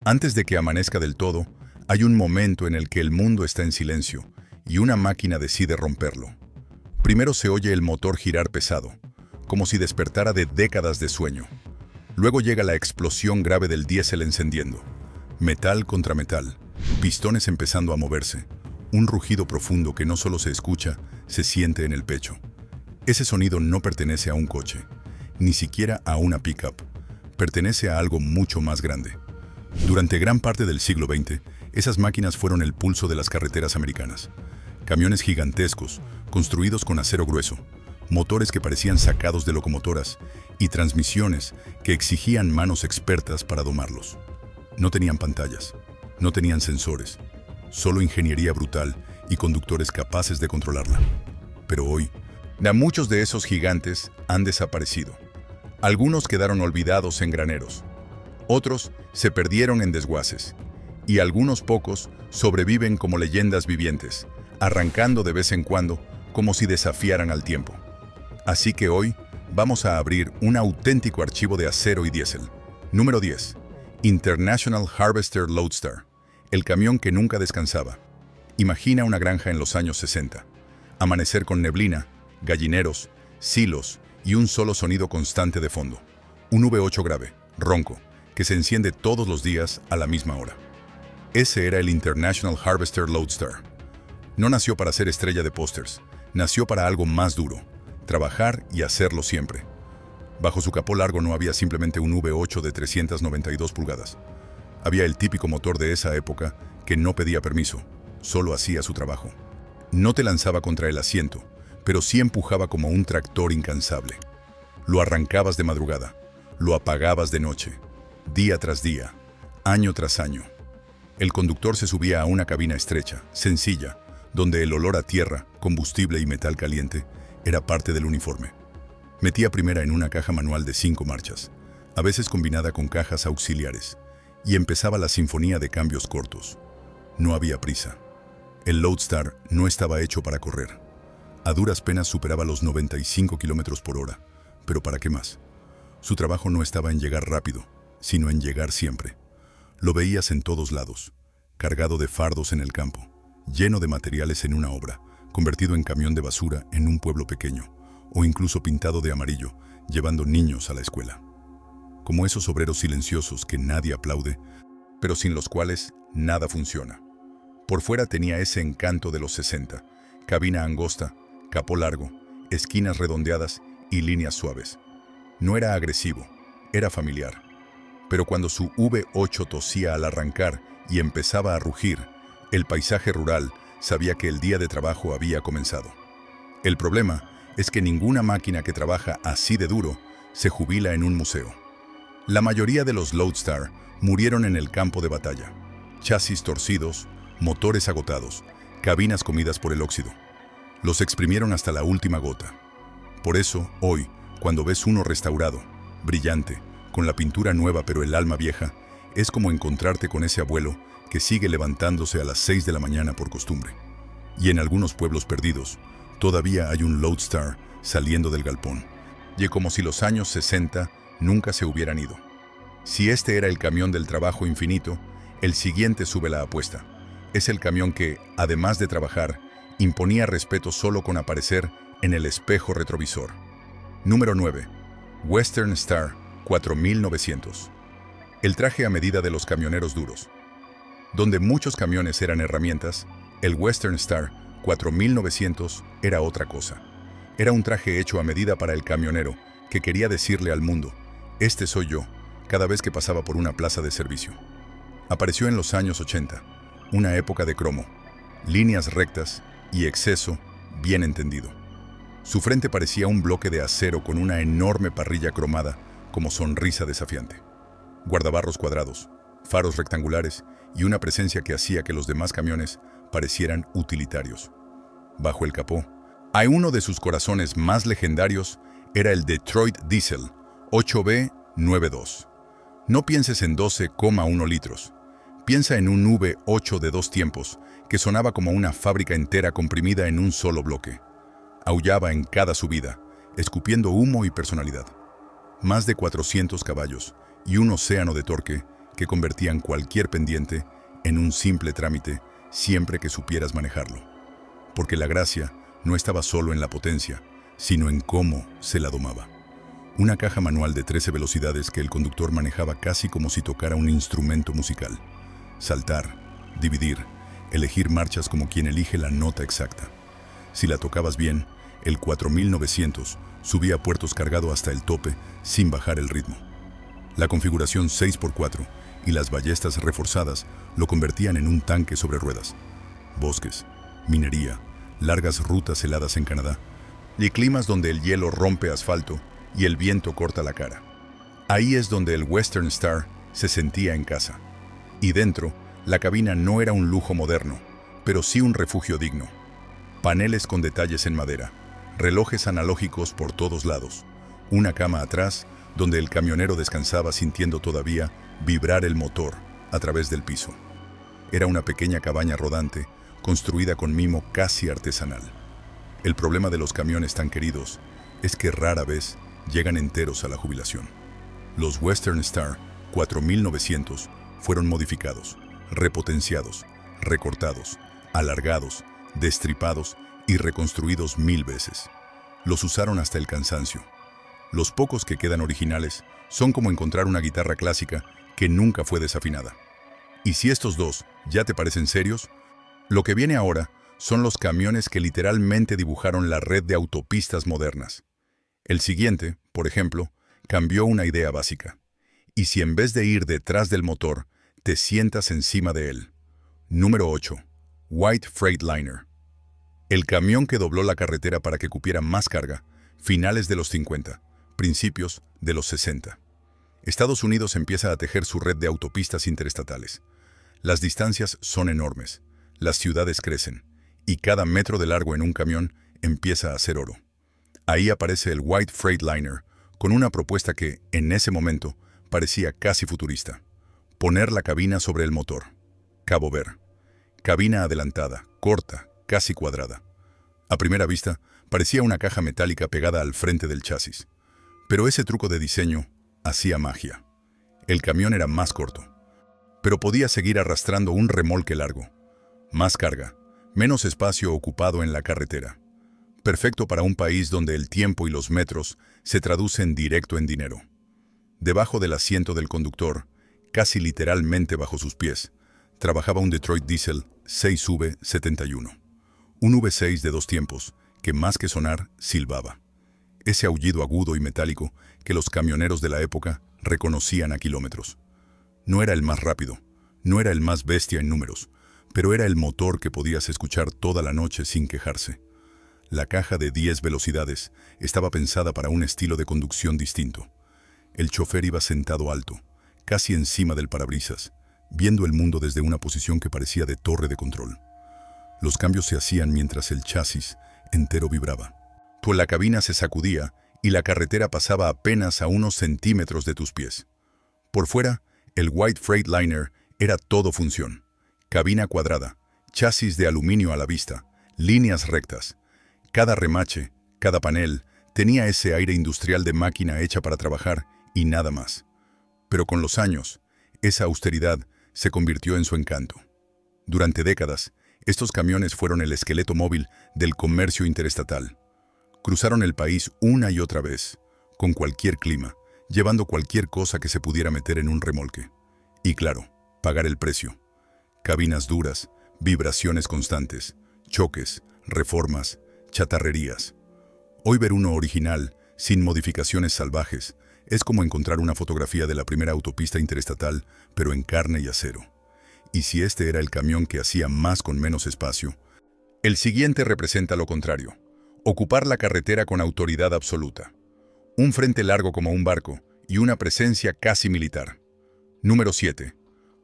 Antes de que amanezca del todo, hay un momento en el que el mundo está en silencio y una máquina decide romperlo. Primero se oye el motor girar pesado, como si despertara de décadas de sueño. Luego llega la explosión grave del diésel encendiendo. Metal contra metal, pistones empezando a moverse. Un rugido profundo que no solo se escucha, se siente en el pecho. Ese sonido no pertenece a un coche, ni siquiera a una pickup. Pertenece a algo mucho más grande. Durante gran parte del siglo XX, esas máquinas fueron el pulso de las carreteras americanas. Camiones gigantescos, construidos con acero grueso, motores que parecían sacados de locomotoras y transmisiones que exigían manos expertas para domarlos. No tenían pantallas, no tenían sensores, solo ingeniería brutal y conductores capaces de controlarla. Pero hoy, muchos de esos gigantes han desaparecido. Algunos quedaron olvidados en graneros. Otros se perdieron en desguaces, y algunos pocos sobreviven como leyendas vivientes, arrancando de vez en cuando como si desafiaran al tiempo. Así que hoy vamos a abrir un auténtico archivo de acero y diésel. Número 10. International Harvester Loadstar, el camión que nunca descansaba. Imagina una granja en los años 60. Amanecer con neblina, gallineros, silos y un solo sonido constante de fondo. Un V8 grave, ronco, que se enciende todos los días a la misma hora. Ese era el International Harvester Loadstar. No nació para ser estrella de pósters, nació para algo más duro, trabajar y hacerlo siempre. Bajo su capó largo no había simplemente un V8 de 392 pulgadas. Había el típico motor de esa época que no pedía permiso, solo hacía su trabajo. No te lanzaba contra el asiento, pero sí empujaba como un tractor incansable. Lo arrancabas de madrugada, lo apagabas de noche, día tras día, año tras año. El conductor se subía a una cabina estrecha, sencilla, donde el olor a tierra, combustible y metal caliente era parte del uniforme. Metía primera en una caja manual de 5 marchas, a veces combinada con cajas auxiliares, y empezaba la sinfonía de cambios cortos. No había prisa. El Loadstar no estaba hecho para correr. A duras penas superaba los 95 kilómetros por hora, pero ¿para qué más? Su trabajo no estaba en llegar rápido, sino en llegar siempre. Lo veías en todos lados, cargado de fardos en el campo, lleno de materiales en una obra, convertido en camión de basura en un pueblo pequeño, o incluso pintado de amarillo, llevando niños a la escuela. Como esos obreros silenciosos que nadie aplaude, pero sin los cuales nada funciona. Por fuera tenía ese encanto de los 60, cabina angosta, capó largo, esquinas redondeadas y líneas suaves. No era agresivo, era familiar. Pero cuando su V8 tosía al arrancar y empezaba a rugir, el paisaje rural sabía que el día de trabajo había comenzado. El problema es que ninguna máquina que trabaja así de duro se jubila en un museo. La mayoría de los Loadstar murieron en el campo de batalla. Chasis torcidos, motores agotados, cabinas comidas por el óxido. Los exprimieron hasta la última gota. Por eso, hoy, cuando ves uno restaurado, brillante, con la pintura nueva pero el alma vieja, es como encontrarte con ese abuelo que sigue levantándose a las 6 de la mañana por costumbre. Y en algunos pueblos perdidos, todavía hay un Loadstar saliendo del galpón. Y como si los años 60 nunca se hubieran ido. Si este era el camión del trabajo infinito, el siguiente sube la apuesta. Es el camión que, además de trabajar, imponía respeto solo con aparecer en el espejo retrovisor. Número 9. Western Star 4900. El traje a medida de los camioneros duros. Donde muchos camiones eran herramientas, el Western Star 4900 era otra cosa. Era un traje hecho a medida para el camionero que quería decirle al mundo, este soy yo, cada vez que pasaba por una plaza de servicio. Apareció en los años 80, una época de cromo, líneas rectas y exceso bien entendido. Su frente parecía un bloque de acero con una enorme parrilla cromada como sonrisa desafiante. Guardabarros cuadrados, faros rectangulares y una presencia que hacía que los demás camiones parecieran utilitarios. Bajo el capó, hay uno de sus corazones más legendarios, era el Detroit Diesel 8B92. No pienses en 12,1 litros. Piensa en un V8 de 2 tiempos que sonaba como una fábrica entera comprimida en un solo bloque. Aullaba en cada subida, escupiendo humo y personalidad. Más de 400 caballos y un océano de torque que convertían cualquier pendiente en un simple trámite siempre que supieras manejarlo. Porque la gracia no estaba solo en la potencia, sino en cómo se la domaba. Una caja manual de 13 velocidades que el conductor manejaba casi como si tocara un instrumento musical. Saltar, dividir, elegir marchas como quien elige la nota exacta. Si la tocabas bien, el 4900 subía a puertos cargado hasta el tope sin bajar el ritmo. La configuración 6x4 y las ballestas reforzadas lo convertían en un tanque sobre ruedas. Bosques, minería, largas rutas heladas en Canadá y climas donde el hielo rompe asfalto y el viento corta la cara. Ahí es donde el Western Star se sentía en casa. Y dentro, la cabina no era un lujo moderno, pero sí un refugio digno. Paneles con detalles en madera, relojes analógicos por todos lados, una cama atrás donde el camionero descansaba sintiendo todavía vibrar el motor a través del piso. Era una pequeña cabaña rodante, construida con mimo casi artesanal. El problema de los camiones tan queridos es que rara vez llegan enteros a la jubilación. Los Western Star 4900 fueron modificados, repotenciados, recortados, alargados, destripados y reconstruidos 1000 veces. Los usaron hasta el cansancio. Los pocos que quedan originales son como encontrar una guitarra clásica que nunca fue desafinada. Y si estos dos ya te parecen serios, lo que viene ahora son los camiones que literalmente dibujaron la red de autopistas modernas. El siguiente, por ejemplo, cambió una idea básica. Y si en vez de ir detrás del motor, te sientas encima de él. Número 8. White Freightliner. El camión que dobló la carretera para que cupiera más carga, finales de los 50, principios de los 60. Estados Unidos empieza a tejer su red de autopistas interestatales. Las distancias son enormes, las ciudades crecen, y cada metro de largo en un camión empieza a ser oro. Ahí aparece el White Freightliner, con una propuesta que, en ese momento, parecía casi futurista. Poner la cabina sobre el motor. Cabo Ver. Cabina adelantada, corta, casi cuadrada. A primera vista, parecía una caja metálica pegada al frente del chasis. Pero ese truco de diseño hacía magia. El camión era más corto, pero podía seguir arrastrando un remolque largo. Más carga, menos espacio ocupado en la carretera. Perfecto para un país donde el tiempo y los metros se traducen directo en dinero. Debajo del asiento del conductor, casi literalmente bajo sus pies, trabajaba un Detroit Diesel 6V71. Un V6 de 2 tiempos, que más que sonar, silbaba. Ese aullido agudo y metálico que los camioneros de la época reconocían a kilómetros. No era el más rápido, no era el más bestia en números, pero era el motor que podías escuchar toda la noche sin quejarse. La caja de 10 velocidades estaba pensada para un estilo de conducción distinto. El chofer iba sentado alto, casi encima del parabrisas, viendo el mundo desde una posición que parecía de torre de control. Los cambios se hacían mientras el chasis entero vibraba. La cabina se sacudía y la carretera pasaba apenas a unos centímetros de tus pies. Por fuera, el White Freightliner era todo función. Cabina cuadrada, chasis de aluminio a la vista, líneas rectas. Cada remache, cada panel, tenía ese aire industrial de máquina hecha para trabajar y nada más. Pero con los años, esa austeridad se convirtió en su encanto. Durante décadas, estos camiones fueron el esqueleto móvil del comercio interestatal. Cruzaron el país una y otra vez, con cualquier clima, llevando cualquier cosa que se pudiera meter en un remolque. Y claro, pagar el precio. Cabinas duras, vibraciones constantes, choques, reformas, chatarrerías. Hoy ver uno original, sin modificaciones salvajes, es como encontrar una fotografía de la primera autopista interestatal, pero en carne y acero. Y si este era el camión que hacía más con menos espacio, el siguiente representa lo contrario. Ocupar la carretera con autoridad absoluta. Un frente largo como un barco y una presencia casi militar. Número 7.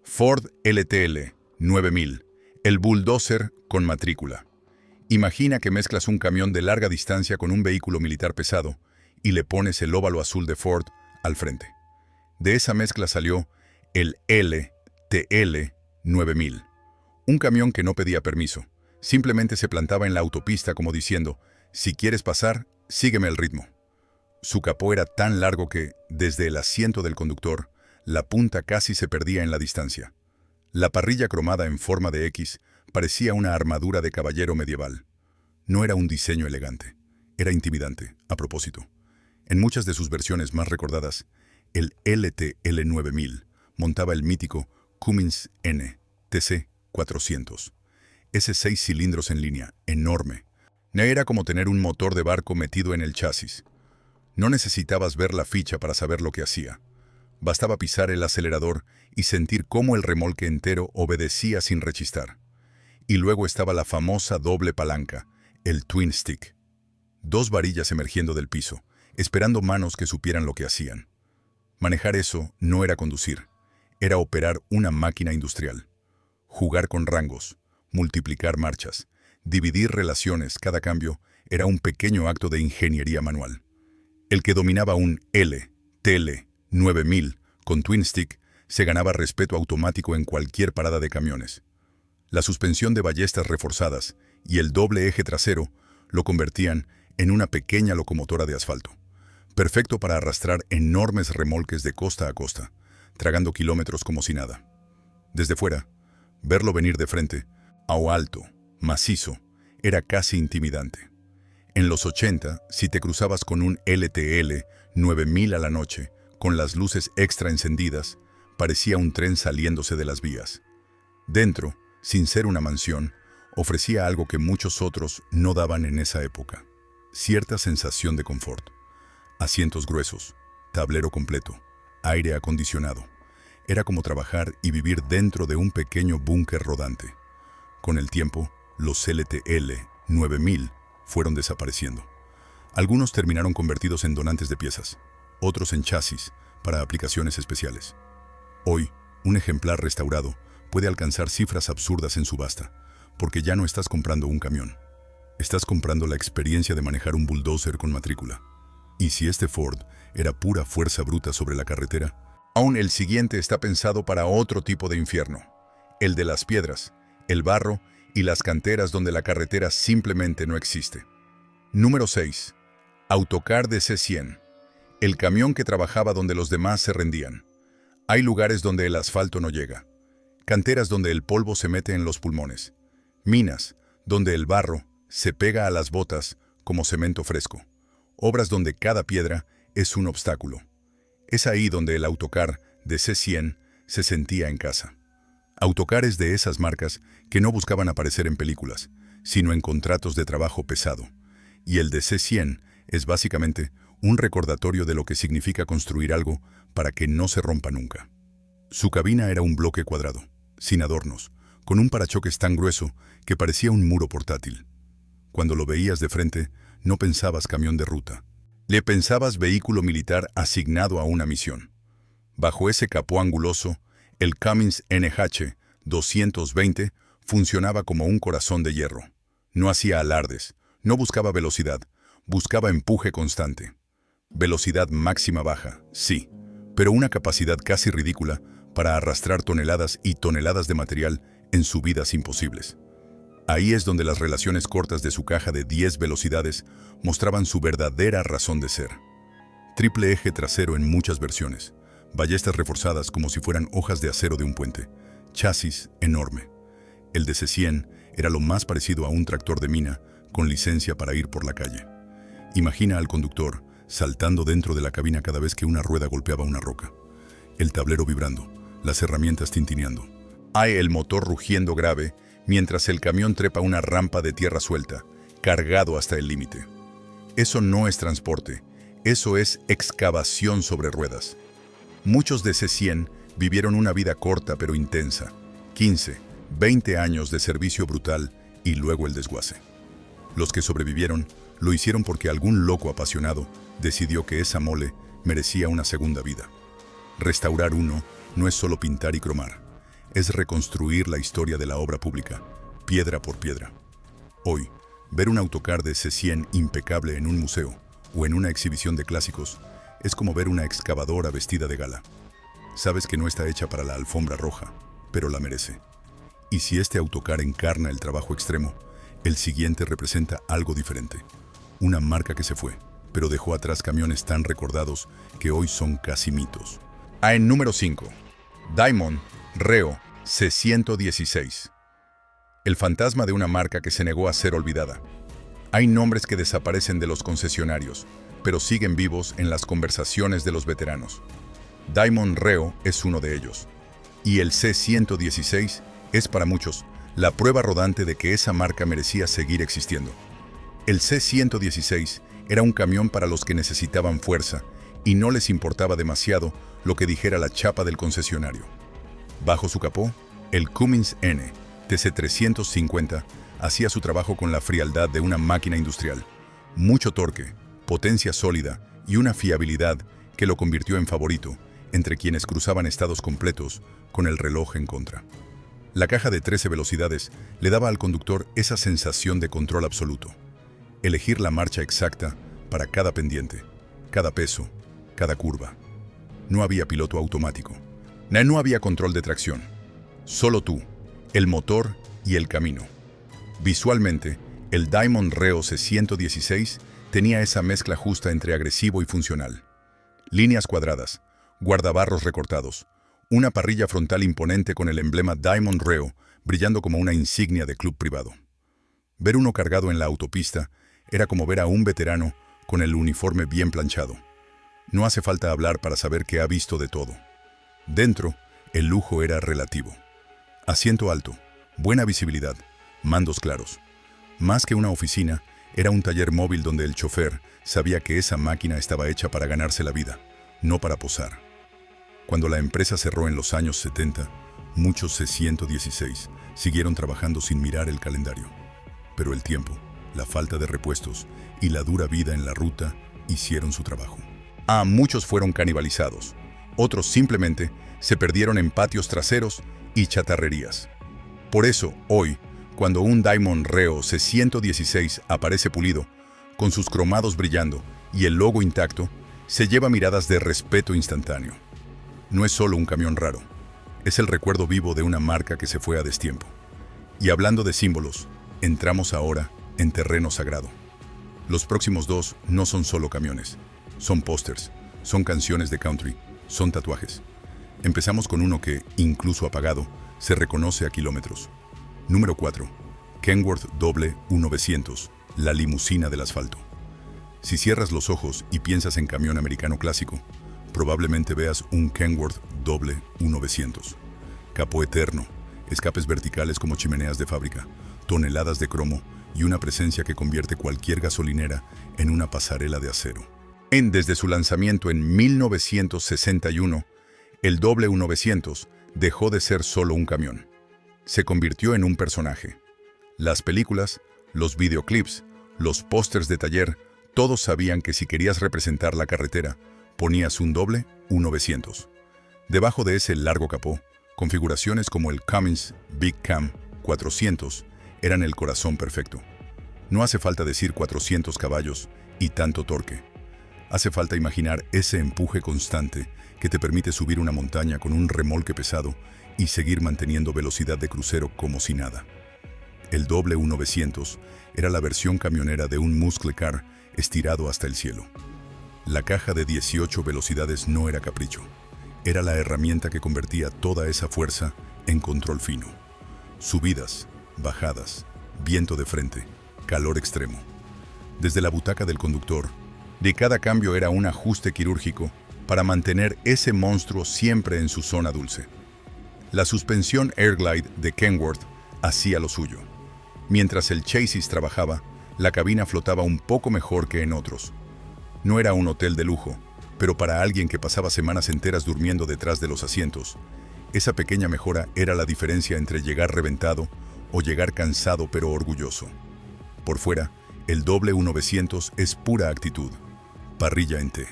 Ford LTL 9000, el bulldozer con matrícula. Imagina que mezclas un camión de larga distancia con un vehículo militar pesado y le pones el óvalo azul de Ford al frente. De esa mezcla salió el LTL 9000, un camión que no pedía permiso, simplemente se plantaba en la autopista como diciendo, si quieres pasar, sígueme el ritmo. Su capó era tan largo que, desde el asiento del conductor, La punta casi se perdía en la distancia. La parrilla cromada en forma de X parecía una armadura de caballero medieval. No era un diseño elegante, era intimidante, a propósito. En muchas de sus versiones más recordadas, el LTL9000 montaba el mítico Cummins N TC400. Ese 6 cilindros en línea, enorme. No era como tener un motor de barco metido en el chasis. No necesitabas ver la ficha para saber lo que hacía. Bastaba pisar el acelerador y sentir cómo el remolque entero obedecía sin rechistar. Y luego estaba la famosa doble palanca, el Twin Stick. 2 varillas emergiendo del piso, esperando manos que supieran lo que hacían. Manejar eso no era conducir, era operar una máquina industrial. Jugar con rangos, multiplicar marchas, dividir relaciones, cada cambio era un pequeño acto de ingeniería manual. El que dominaba un LTL9000 con Twin Stick se ganaba respeto automático en cualquier parada de camiones. La suspensión de ballestas reforzadas y el doble eje trasero lo convertían en una pequeña locomotora de asfalto, perfecto para arrastrar enormes remolques de costa a costa, tragando kilómetros como si nada. Desde fuera, verlo venir de frente, a alto, macizo, era casi intimidante. En los 80, si te cruzabas con un LTL 9000 a la noche, con las luces extra encendidas, parecía un tren saliéndose de las vías. Dentro, sin ser una mansión, ofrecía algo que muchos otros no daban en esa época. Cierta sensación de confort. Asientos gruesos, tablero completo, aire acondicionado. Era como trabajar y vivir dentro de un pequeño búnker rodante. Con el tiempo, los LTL 9000 fueron desapareciendo. Algunos terminaron convertidos en donantes de piezas, otros en chasis para aplicaciones especiales. Hoy, un ejemplar restaurado puede alcanzar cifras absurdas en subasta, porque ya no estás comprando un camión. Estás comprando la experiencia de manejar un bulldozer con matrícula. Y si este Ford era pura fuerza bruta sobre la carretera, aún el siguiente está pensado para otro tipo de infierno, el de las piedras, el barro y las canteras donde la carretera simplemente no existe. Número 6. Autocar DC100. El camión que trabajaba donde los demás se rendían. Hay lugares donde el asfalto no llega. Canteras donde el polvo se mete en los pulmones. Minas donde el barro se pega a las botas como cemento fresco. Obras donde cada piedra es un obstáculo. Es ahí donde el autocar DC100 se sentía en casa. Autocares de esas marcas que no buscaban aparecer en películas, sino en contratos de trabajo pesado. Y el DC100 es básicamente un recordatorio de lo que significa construir algo para que no se rompa nunca. Su cabina era un bloque cuadrado, sin adornos, con un parachoques tan grueso que parecía un muro portátil. Cuando lo veías de frente, no pensabas camión de ruta. Le pensabas vehículo militar asignado a una misión. Bajo ese capó anguloso, el Cummins NH220 funcionaba como un corazón de hierro. No hacía alardes, no buscaba velocidad, buscaba empuje constante. Velocidad máxima baja, sí, pero una capacidad casi ridícula para arrastrar toneladas y toneladas de material en subidas imposibles. Ahí es donde las relaciones cortas de su caja de 10 velocidades mostraban su verdadera razón de ser. Triple eje trasero en muchas versiones, ballestas reforzadas como si fueran hojas de acero de un puente, chasis enorme. El DC100 era lo más parecido a un tractor de mina con licencia para ir por la calle. Imagina al conductor saltando dentro de la cabina cada vez que una rueda golpeaba una roca. El tablero vibrando, las herramientas tintineando. Hay el motor rugiendo grave mientras el camión trepa una rampa de tierra suelta, cargado hasta el límite. Eso no es transporte, eso es excavación sobre ruedas. Muchos de DC100 vivieron una vida corta pero intensa, 15, 20 años de servicio brutal y luego el desguace. Los que sobrevivieron lo hicieron porque algún loco apasionado decidió que esa mole merecía una segunda vida. Restaurar uno no es solo pintar y cromar, es reconstruir la historia de la obra pública, piedra por piedra. Hoy, ver un autocar de DC100 impecable en un museo o en una exhibición de clásicos es como ver una excavadora vestida de gala. Sabes que no está hecha para la alfombra roja, pero la merece. Y si este autocar encarna el trabajo extremo, el siguiente representa algo diferente. Una marca que se fue, pero dejó atrás camiones tan recordados que hoy son casi mitos. En número 5. Diamond Reo C116. El fantasma de una marca que se negó a ser olvidada. Hay nombres que desaparecen de los concesionarios, pero siguen vivos en las conversaciones de los veteranos. Diamond Reo es uno de ellos. Y el C116 es para muchos la prueba rodante de que esa marca merecía seguir existiendo. El C116 era un camión para los que necesitaban fuerza y no les importaba demasiado lo que dijera la chapa del concesionario. Bajo su capó, el Cummins N TC350 hacía su trabajo con la frialdad de una máquina industrial. Mucho torque, potencia sólida y una fiabilidad que lo convirtió en favorito entre quienes cruzaban estados completos con el reloj en contra. La caja de 13 velocidades le daba al conductor esa sensación de control absoluto. Elegir la marcha exacta para cada pendiente, cada peso, cada curva. No había piloto automático. No había control de tracción. Solo tú, el motor y el camino. Visualmente, el Diamond Reo C116 tenía esa mezcla justa entre agresivo y funcional. Líneas cuadradas, guardabarros recortados, una parrilla frontal imponente con el emblema Diamond Reo brillando como una insignia de club privado. Ver uno cargado en la autopista era como ver a un veterano con el uniforme bien planchado. No hace falta hablar para saber que ha visto de todo. Dentro, el lujo era relativo. Asiento alto, buena visibilidad, mandos claros. Más que una oficina, era un taller móvil donde el chofer sabía que esa máquina estaba hecha para ganarse la vida, no para posar. Cuando la empresa cerró en los años 70, muchos C116 siguieron trabajando sin mirar el calendario. Pero el tiempo, la falta de repuestos y la dura vida en la ruta hicieron su trabajo. Muchos fueron canibalizados. Otros simplemente se perdieron en patios traseros y chatarrerías. Por eso, hoy, cuando un Diamond Reo C116 aparece pulido, con sus cromados brillando y el logo intacto, se lleva miradas de respeto instantáneo. No es solo un camión raro, es el recuerdo vivo de una marca que se fue a destiempo. Y hablando de símbolos, entramos ahora en terreno sagrado. Los próximos dos no son solo camiones, son pósters, son canciones de country, son tatuajes. Empezamos con uno que, incluso apagado, se reconoce a kilómetros. Número 4. Kenworth W900, la limusina del asfalto. Si cierras los ojos y piensas en camión americano clásico, probablemente veas un Kenworth W900. Capó eterno, escapes verticales como chimeneas de fábrica, toneladas de cromo y una presencia que convierte cualquier gasolinera en una pasarela de acero. Desde su lanzamiento en 1961, el W900 dejó de ser solo un camión. Se convirtió en un personaje. Las películas, los videoclips, los pósters de taller, todos sabían que si querías representar la carretera, ponías un W900. Debajo de ese largo capó, configuraciones como el Cummins Big Cam 400 eran el corazón perfecto. No hace falta decir 400 caballos y tanto torque. Hace falta imaginar ese empuje constante que te permite subir una montaña con un remolque pesado y seguir manteniendo velocidad de crucero como si nada. El W900 era la versión camionera de un muscle car estirado hasta el cielo. La caja de 18 velocidades no era capricho. Era la herramienta que convertía toda esa fuerza en control fino. Subidas, bajadas, viento de frente, calor extremo. Desde la butaca del conductor, de cada cambio era un ajuste quirúrgico para mantener ese monstruo siempre en su zona dulce. La suspensión Airglide de Kenworth hacía lo suyo. Mientras el chasis trabajaba, la cabina flotaba un poco mejor que en otros. No era un hotel de lujo, pero para alguien que pasaba semanas enteras durmiendo detrás de los asientos, esa pequeña mejora era la diferencia entre llegar reventado o llegar cansado pero orgulloso. Por fuera, el W900 es pura actitud. Parrilla en T,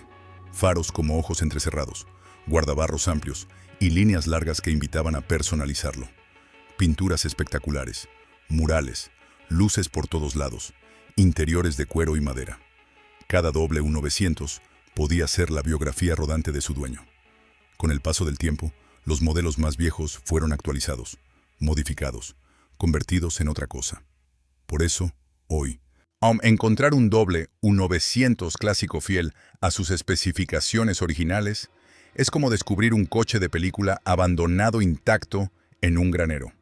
faros como ojos entrecerrados, guardabarros amplios y líneas largas que invitaban a personalizarlo. Pinturas espectaculares, murales, luces por todos lados, interiores de cuero y madera. Cada W900 podía ser la biografía rodante de su dueño. Con el paso del tiempo, los modelos más viejos fueron actualizados, modificados, convertidos en otra cosa. Por eso, hoy, encontrar un W900 clásico fiel a sus especificaciones originales Es como descubrir un coche de película abandonado intacto en un granero.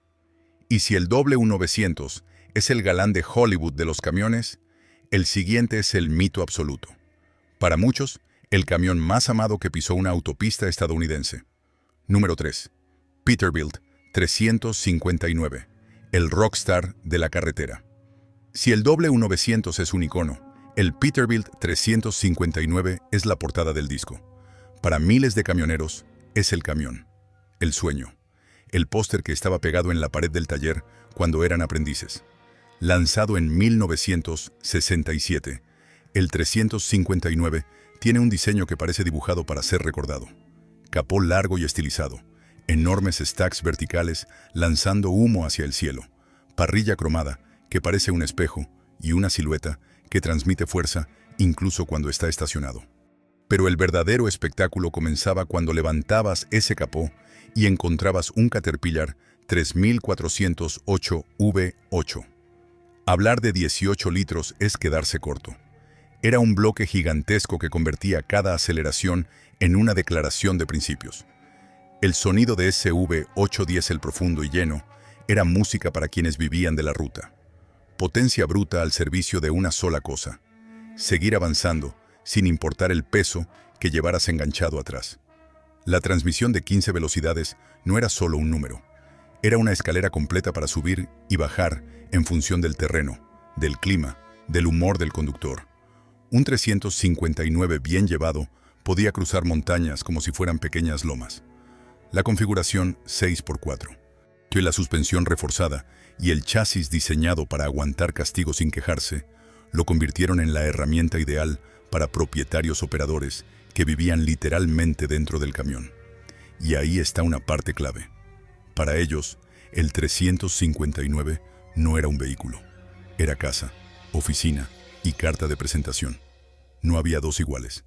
Y si el W900 es el galán de Hollywood de los camiones, el siguiente es el mito absoluto. Para muchos, el camión más amado que pisó una autopista estadounidense. Número 3. Peterbilt 359, el rockstar de la carretera. Si el W900 es un icono, el Peterbilt 359 es la portada del disco. Para miles de camioneros, es el camión, el sueño, el póster que estaba pegado en la pared del taller cuando eran aprendices. Lanzado en 1967, el 359 tiene un diseño que parece dibujado para ser recordado. Capó largo y estilizado, enormes stacks verticales lanzando humo hacia el cielo, parrilla cromada que parece un espejo y una silueta que transmite fuerza incluso cuando está estacionado. Pero el verdadero espectáculo comenzaba cuando levantabas ese capó y encontrabas un Caterpillar 3408 V8. Hablar de 18 litros es quedarse corto. Era un bloque gigantesco que convertía cada aceleración en una declaración de principios. El sonido de ese V8 diésel profundo y lleno era música para quienes vivían de la ruta. Potencia bruta al servicio de una sola cosa: seguir avanzando sin importar el peso que llevaras enganchado atrás. La transmisión de 15 velocidades no era solo un número. Era una escalera completa para subir y bajar en función del terreno, del clima, del humor del conductor. Un 359 bien llevado podía cruzar montañas como si fueran pequeñas lomas. La configuración 6x4, que la suspensión reforzada y el chasis diseñado para aguantar castigo sin quejarse, lo convirtieron en la herramienta ideal para propietarios operadores que vivían literalmente dentro del camión. Y ahí está una parte clave. Para ellos, el 359 no era un vehículo. Era casa, oficina y carta de presentación. No había dos iguales.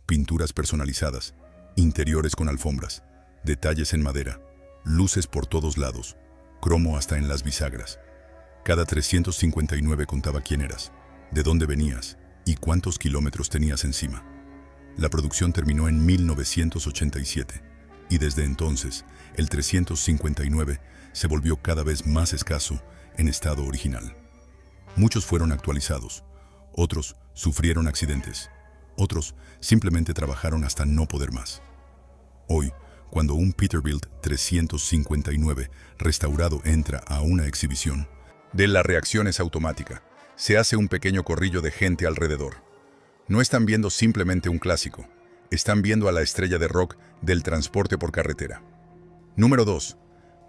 Pinturas personalizadas, interiores con alfombras, detalles en madera, luces por todos lados, cromo hasta en las bisagras. Cada 359 contaba quién eras, de dónde venías y cuántos kilómetros tenías encima. La producción terminó en 1987 y desde entonces el 359 se volvió cada vez más escaso en estado original. Muchos fueron actualizados, otros sufrieron accidentes, otros simplemente trabajaron hasta no poder más. Hoy, cuando un Peterbilt 359 restaurado entra a una exhibición, de la reacción es automática. Se hace un pequeño corrillo de gente alrededor. No están viendo simplemente un clásico, están viendo a la estrella de rock del transporte por carretera. Número 2.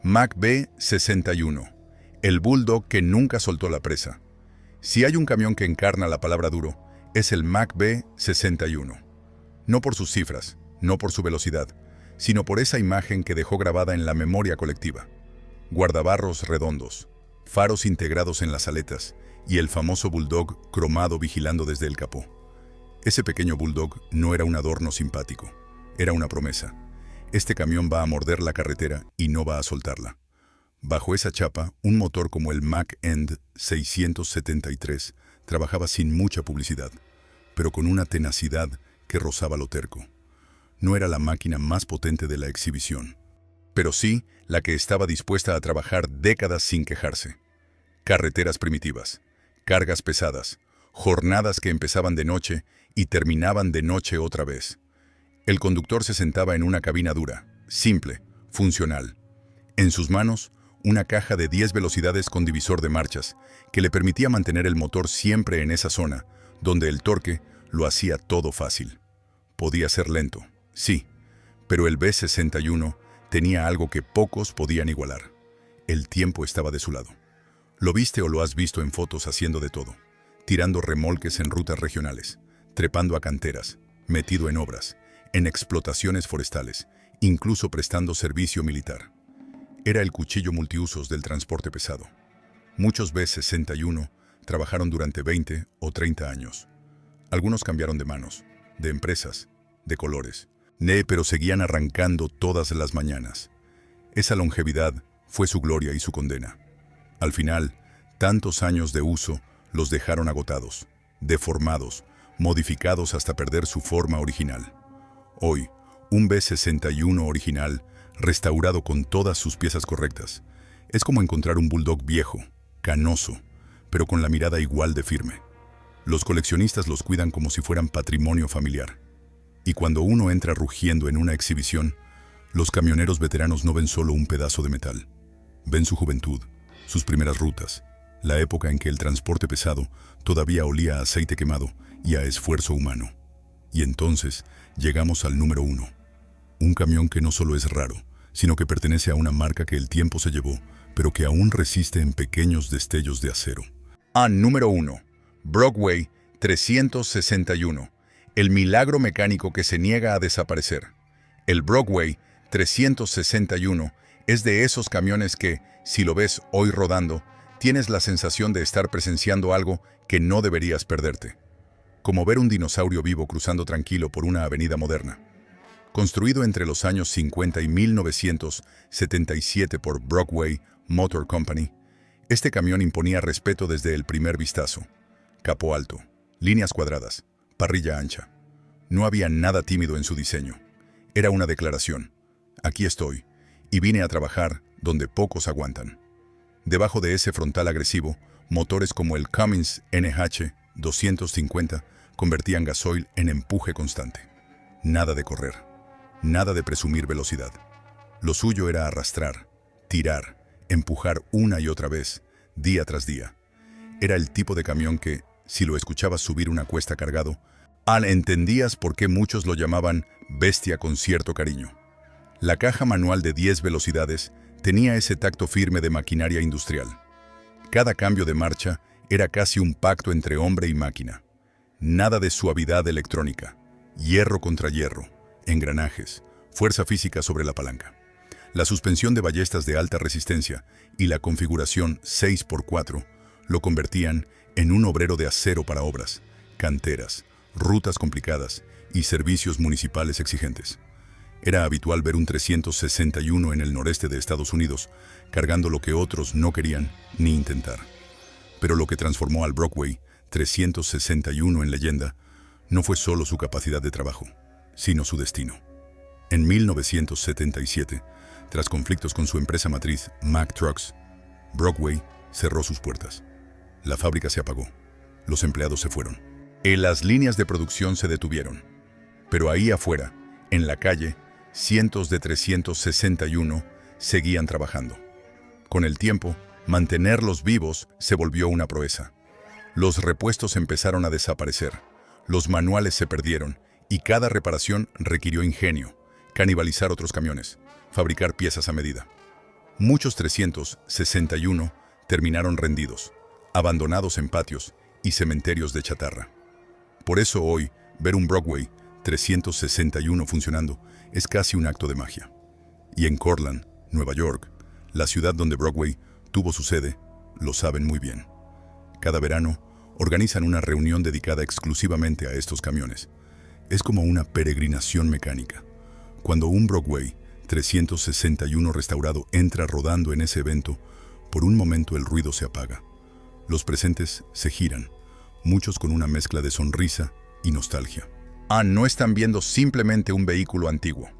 Mack B61, el bulldog que nunca soltó la presa. Si hay un camión que encarna la palabra duro, es el Mack B61. No por sus cifras, no por su velocidad, sino por esa imagen que dejó grabada en la memoria colectiva. Guardabarros redondos, faros integrados en las aletas y el famoso bulldog cromado vigilando desde el capó. Ese pequeño bulldog no era un adorno simpático, era una promesa. Este camión va a morder la carretera y no va a soltarla. Bajo esa chapa, un motor como el Mack End 673 trabajaba sin mucha publicidad, pero con una tenacidad que rozaba lo terco. No era la máquina más potente de la exhibición, pero sí la que estaba dispuesta a trabajar décadas sin quejarse. Carreteras primitivas, cargas pesadas, jornadas que empezaban de noche y terminaban de noche otra vez. El conductor se sentaba en una cabina dura, simple, funcional. En sus manos, una caja de 10 velocidades con divisor de marchas, que le permitía mantener el motor siempre en esa zona, donde el torque lo hacía todo fácil. Podía ser lento, sí, pero el B61 tenía algo que pocos podían igualar. El tiempo estaba de su lado. Lo viste o lo has visto en fotos haciendo de todo, tirando remolques en rutas regionales, trepando a canteras, metido en obras, en explotaciones forestales, incluso prestando servicio militar. Era el cuchillo multiusos del transporte pesado. Muchos B61 trabajaron durante 20 o 30 años. Algunos cambiaron de manos, de empresas, de colores, pero seguían arrancando todas las mañanas. Esa longevidad fue su gloria y su condena. Al final, tantos años de uso los dejaron agotados, deformados, modificados hasta perder su forma original. Hoy, Un B61 original, restaurado con todas sus piezas correctas. Es como encontrar un bulldog viejo, canoso, pero con la mirada igual de firme. Los coleccionistas los cuidan como si fueran patrimonio familiar. Y cuando uno entra rugiendo en una exhibición, los camioneros veteranos no ven solo un pedazo de metal. Ven su juventud, sus primeras rutas, la época en que el transporte pesado todavía olía a aceite quemado y a esfuerzo humano. Y entonces llegamos al número 1. Un camión que no solo es raro, sino que pertenece a una marca que el tiempo se llevó, pero que aún resiste en pequeños destellos de acero. Número 1. Brockway 361. El milagro mecánico que se niega a desaparecer. El Brockway 361 es de esos camiones que, si lo ves hoy rodando, tienes la sensación de estar presenciando algo que no deberías perderte. Como ver un dinosaurio vivo cruzando tranquilo por una avenida moderna. Construido entre los años 50 y 1977 por Brockway Motor Company, este camión imponía respeto desde el primer vistazo. Capó alto, líneas cuadradas, parrilla ancha. No había nada tímido en su diseño. Era una declaración. Aquí estoy, y vine a trabajar donde pocos aguantan. Debajo de ese frontal agresivo, motores como el Cummins NH250 convertían gasoil en empuje constante. Nada de correr, nada de presumir velocidad. Lo suyo era arrastrar, tirar, empujar una y otra vez, día tras día. Era el tipo de camión que, si lo escuchabas subir una cuesta cargado, entendías por qué muchos lo llamaban bestia con cierto cariño. La caja manual de 10 velocidades tenía ese tacto firme de maquinaria industrial. Cada cambio de marcha era casi un pacto entre hombre y máquina. Nada de suavidad electrónica, hierro contra hierro, engranajes, fuerza física sobre la palanca. La suspensión de ballestas de alta resistencia y la configuración 6x4 lo convertían en un obrero de acero para obras, canteras, rutas complicadas y servicios municipales exigentes. Era habitual ver un 361 en el noreste de Estados Unidos, cargando lo que otros no querían ni intentar. Pero lo que transformó al Brockway 361 en leyenda no fue solo su capacidad de trabajo, sino su destino. En 1977, tras conflictos con su empresa matriz, Mack Trucks, Brockway cerró sus puertas. La fábrica se apagó. Los empleados se fueron. Las líneas de producción se detuvieron. Pero ahí afuera, en la calle, cientos de 361 seguían trabajando. Con el tiempo, mantenerlos vivos se volvió una proeza. Los repuestos empezaron a desaparecer, los manuales se perdieron y cada reparación requirió ingenio, canibalizar otros camiones, fabricar piezas a medida. Muchos 361 terminaron rendidos, abandonados en patios y cementerios de chatarra. Por eso hoy, ver un Brockway 361 funcionando es casi un acto de magia. Y en Cortland, Nueva York, la ciudad donde Brockway tuvo su sede, lo saben muy bien. Cada verano, organizan una reunión dedicada exclusivamente a estos camiones. Es como una peregrinación mecánica. Cuando un Brockway 361 restaurado entra rodando en ese evento, por un momento el ruido se apaga. Los presentes se giran, muchos con una mezcla de sonrisa y nostalgia. No están viendo simplemente un vehículo antiguo.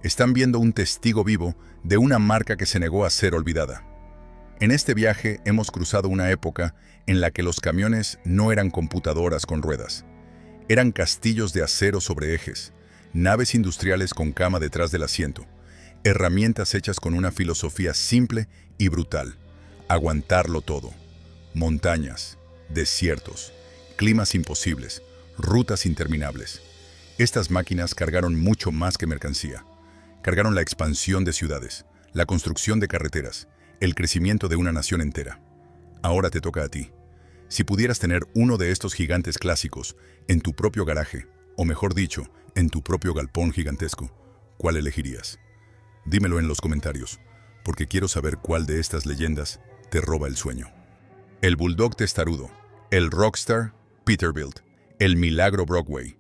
Están viendo un testigo vivo de una marca que se negó a ser olvidada. En este viaje hemos cruzado una época en la que los camiones no eran computadoras con ruedas. Eran castillos de acero sobre ejes, naves industriales con cama detrás del asiento, herramientas hechas con una filosofía simple y brutal: aguantarlo todo. Montañas, desiertos, climas imposibles, rutas interminables. Estas máquinas cargaron mucho más que mercancía. Cargaron la expansión de ciudades, la construcción de carreteras, el crecimiento de una nación entera. Ahora te toca a ti. Si pudieras tener uno de estos gigantes clásicos en tu propio garaje, o mejor dicho, en tu propio galpón gigantesco, ¿cuál elegirías? Dímelo en los comentarios, porque quiero saber cuál de estas leyendas te roba el sueño. El Bulldog testarudo, el Rockstar Peterbilt, el milagro Brockway.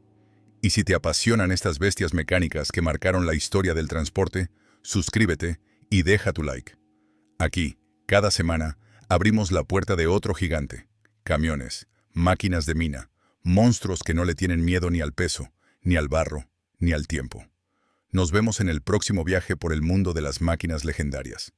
Y si te apasionan estas bestias mecánicas que marcaron la historia del transporte, suscríbete y deja tu like. Aquí, cada semana, abrimos la puerta de otro gigante. Camiones, máquinas de mina, monstruos que no le tienen miedo ni al peso, ni al barro, ni al tiempo. Nos vemos en el próximo viaje por el mundo de las máquinas legendarias.